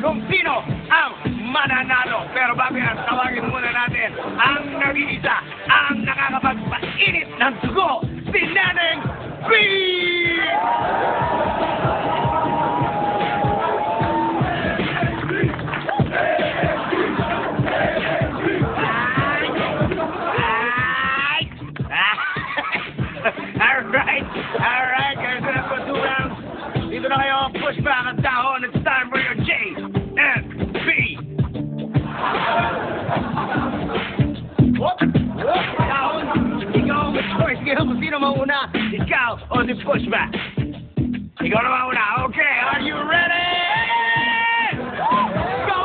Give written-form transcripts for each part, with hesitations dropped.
Kung sino ang mananalo. Pero bago yan, tawagin muna natin ang nag-iisa, ang nakakapagpainit ng dugo, si Neneng B! Alright, guys, that's for 2 rounds. Dito na kayo, push back ang dahon. It's time for your J and B. Dahon, ikaw ang choice ngayon kung sino mauna, ikaw o si pushback. Ikaw na mauna. Okay, are you ready? Go!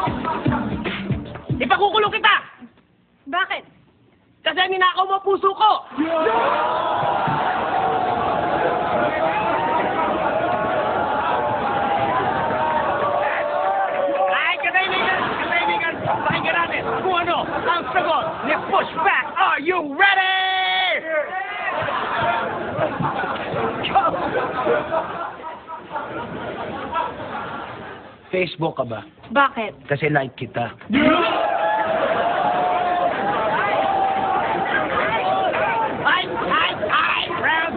Ipakukulong kita! Bakit? Kasi ninakaw mo puso ko! Kung ano ang sagot ni Pushback. Are you ready? Go! Facebook ka ba? Bakit? Kasi like kita. Ay! Round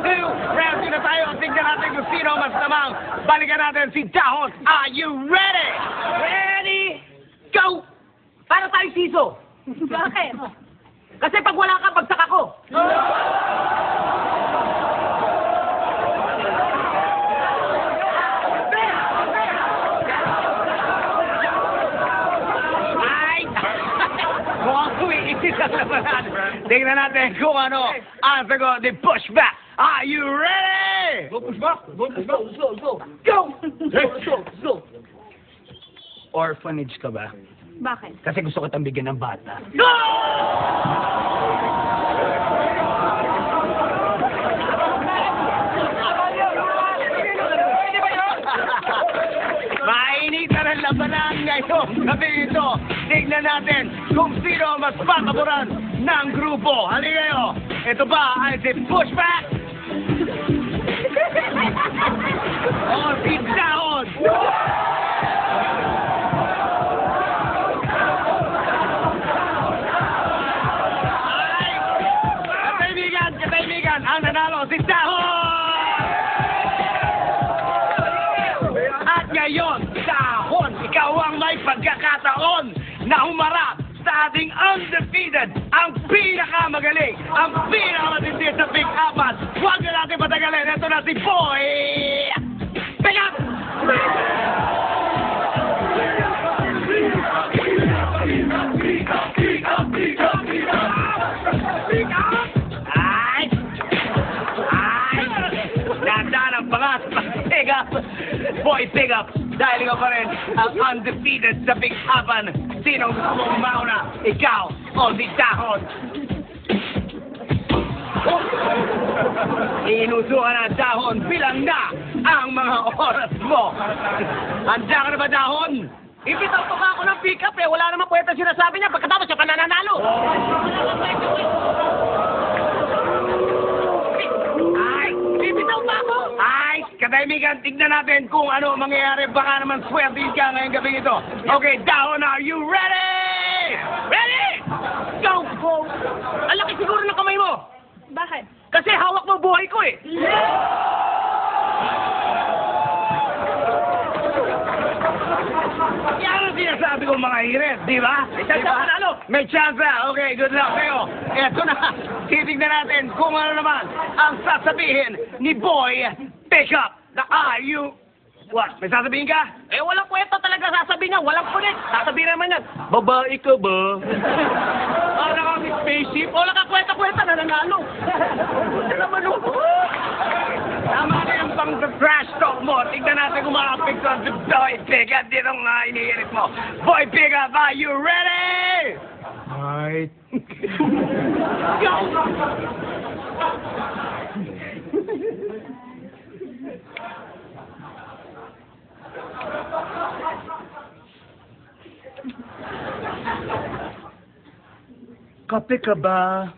2 na tayo. Tingnan natin kung sino mas namang. Balikan natin si Dahon. Are you ready? Ready? Go! Para tayo siso. Bakit? Kasi pag wala ka, bagsak ako. Ay! Mukhang kumiisis ang labanan. Tingnan natin kung ano ang sagot ni Pushback. Are you ready? Go, Pushback! Go, Pushback! Go! Go! Orphanage ka ba? Bakit? Kasi gusto kitang bigyan ng bata. Mainitan ang labanan ngayon. Gabi ito, tignan natin kung sino ang mas pataboran ng grupo. Halika kayo. Ito ba ay si Pushback? O si Dahon? Ang nanalo si Dahon! At ngayon, Dahon, ikaw ang may pagkakataon na humarap sa ating undefeated, ang pinakamagaling, ang pinakamatindi sa Big Apat. Huwag na natin patagalin. Ito na si Boy! Pick up! Pick up! Boy, pick up! Dahil ikaw pa rin ang undefeated sa Big Apan. Sinong gusto mong mauna? Ikaw o si Dahon? Inusuhan ang Dahon, bilang na ang mga oras mo. Handa ka na ba, Dahon? Ibitaw pa ako ng pick up eh. Wala naman puweta sinasabi niya. Pagkatapos siya pa nananalo. katahimikan, tignan natin kung ano mangyayari. Baka naman swertihin ka ngayong gabi ito. Okay, down, are you ready? Ready? Go! Go! Ang laki siguro ng kamay mo. Bakit? Kasi hawak mo buhay ko eh. Yan ang sinasabi ko mga hirit, di ba? May chance pa panalo. May chance. Okay, good luck sa'yo. Eto na, titignan natin kung ano naman ang sasabihin ni Boy Pickup. Na are you... What? May sasabihin ka? Eh, walang kwenta talaga sasabihin niya. Walang kulit. Sasabihin naman yan. Babae ka ba? Para kami spaceship. Wala ka kwenta-kwenta na nanalo. Ano naman o? Tama na yung pang trash talk mo. Tignan natin kung makapigtan si Boy Pickup. Dito nga inihirit mo. Boy Pickup, are you ready? Right. Go! Kape ka ba?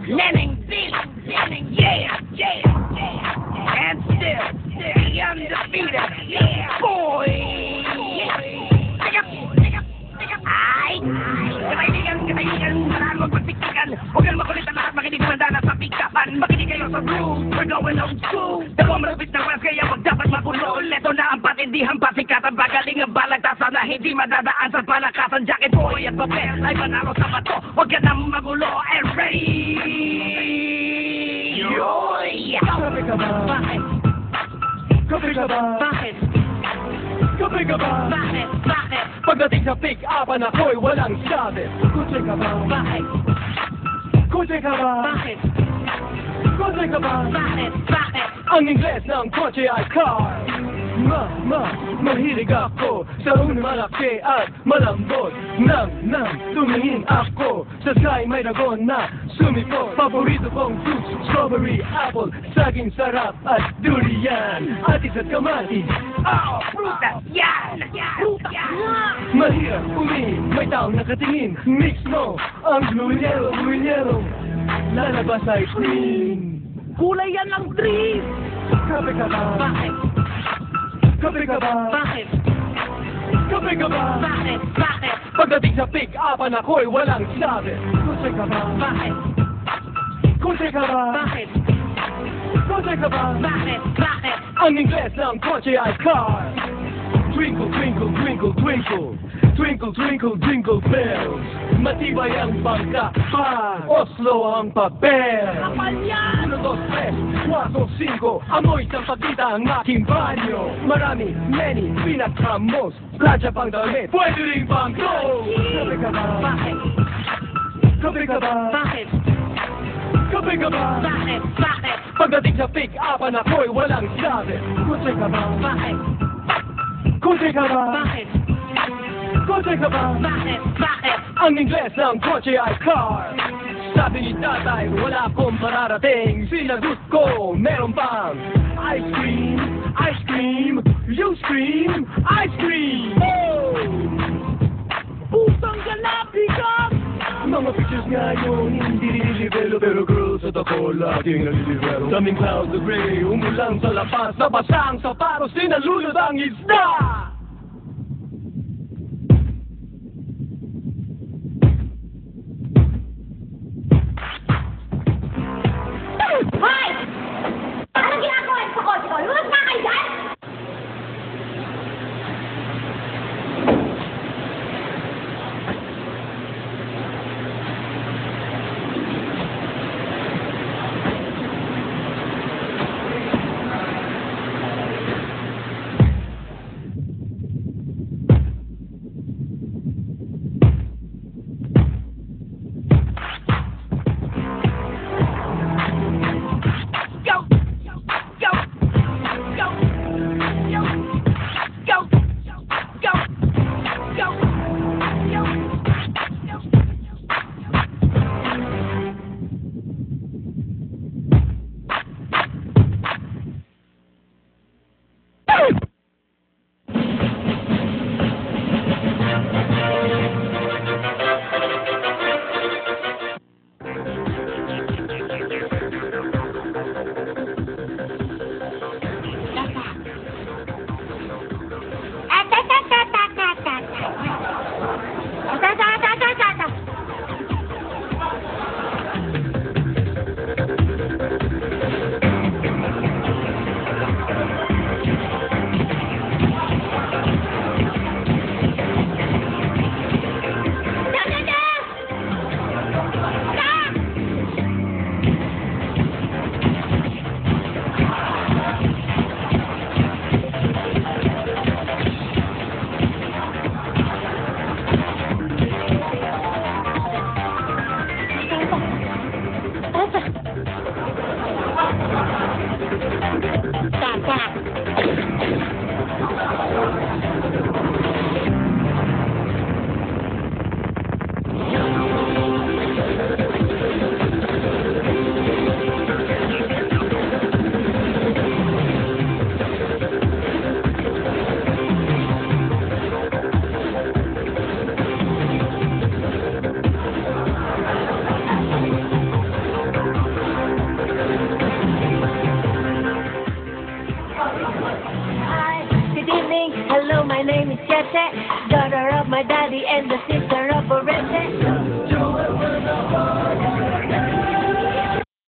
Nenning, yeah, and still the undefeated, yeah, boy. Pick up. Ay, kaibigan, saan mo pagpiktikan? Huwag kang makulit ang lahat, makinig mandana sa pikapan. Makinig kayo sa groove, we're going old school. Dawa malapit na ras, kaya wag dapat magulo. Leto na ang patindihan, pasikatan, bagaling ang balagtasan na hindi madadaan sa palakasan. Jacket boy at papel ay manalo sa bato. Huwag ka nang magulo and ready. Yoy! Kape ka ba? Bakit? Kape ka ba? Bakit? Kape ka ba? Bakit? Bakit? Pagdating sa pick-upan ako'y walang sabi. Kutse ka ba? Bakit? Kutse ka ba? Bakit? Kutse ka ba? Bakit? Bakit? Ang Ingles ng kotse ay car. Mahilig ako sa malaki at malambot. Nang tumingin ako sa sky may dragon na sumipot. Paborito kong fruits, strawberry, apple, saging sarap at durian. Atis at kamatis. Oh, prutas, yan! Mahirap may taong nakatingin. Mix mo ang blue yellow. Lalabas ay green. Kulay yan ng trees! Kape ka ba? Bakit? Kape ka ba? Bakit? Kape ka ba? Bakit? Bakit? Pagdating sa pick-upan ako'y walang sabi. Kutse ka ba? Bakit? Kutse ka ba? Bakit? Kutse ka ba? Bakit? Bakit? Ang Ingles ng kotse ay car. Twinkle, twinkle, twinkle, twinkle. Twinkle, twinkle, jingle bells. Matibay ang bangka pa. Oslo ang papel. Kapal yan! 1, 2, 3, 4, 5. Amoy ng pagkita ang aking banyo. Marami, many, pinakamos. Playa pang damit, pwede rin bangko. Kape ka ba? Bakit? Kape ka ba? Bakit? Kape ka ba? Bakit? Bakit? Pagdating sa pick-upan ako'y walang sabi. Kutse ka ba? Bakit? Kutse ka ba? Bakit? Kutse ka ba? Bakit? Bakit? Ang Ingles ng kotse ay car. Sabi ni tatay, wala akong mararating. Sinagot ko, meron bang ice cream, you scream, ice cream. Oh! Pusang galapi ka! Mga pictures ngayon, hindi nililibelo. Pero girls at ako laging nalilibelo. Daming clouds na gray, umulang sa lapas. Nabasang sa paros, sinalulod ang isda.